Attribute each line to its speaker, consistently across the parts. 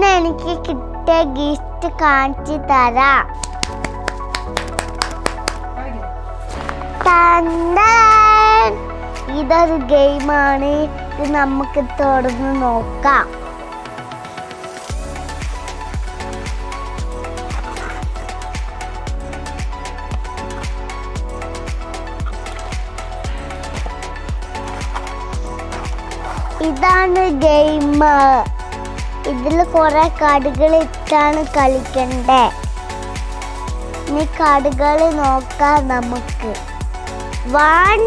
Speaker 1: ഇന്ന് എനിക്ക് കിട്ടിയ ഗിഫ്റ്റ് കാണിച്ചു തരാം. ഇതൊരു ഗെയിമാണ്. ഇത് നമുക്ക് തുറന്ന് നോക്കാം. ഇതാണ് ഗെയിം. ഇതിൽ കുറെ കാർഡുകൾ ഇട്ടാണ് കളിക്കണ്ടേ. ഇനി കാർഡുകൾ നോക്കാം നമുക്ക്. 1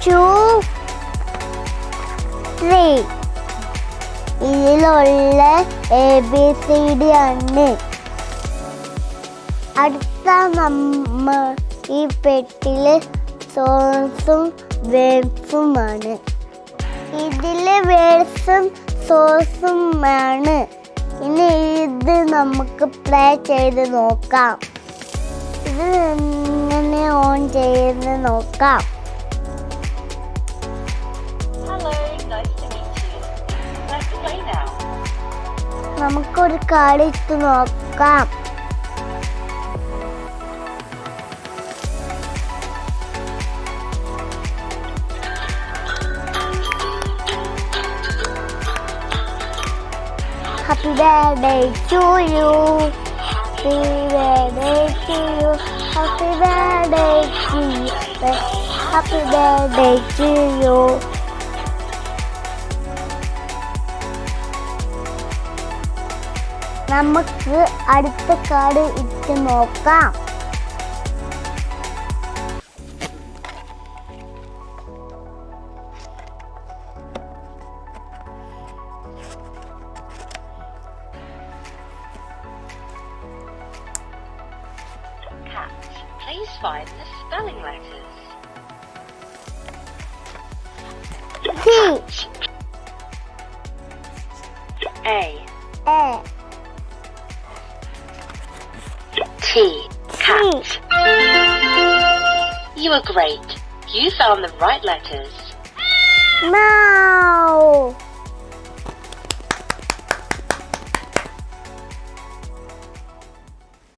Speaker 1: 2 3 ഇതിലുള്ള ABCD ആണ്. അടുത്ത നമ്മ ഈ പെട്ടിയില് സോസും വേഴ്സുമാണ്. ഇതില് വേഴ്സും സോസും ആണ്. ഇനി ഇത് നമുക്ക് പ്ലേ ചെയ്ത് നോക്കാം. ഇത് എങ്ങനെ ഓൺ ചെയ്ത് നോക്കാം. നമുക്കൊരു കാർഡ് ഇട്ട് നോക്കാം. Happy birthday to you. Happy birthday to you. Happy birthday to you. Happy birthday to you. നമുക്ക് അടുത്ത കാർഡ് ഇട്ട് നോക്കാം.
Speaker 2: Please find the spelling letters. A. T. Cat. You are great. You found the right letters.
Speaker 1: Now.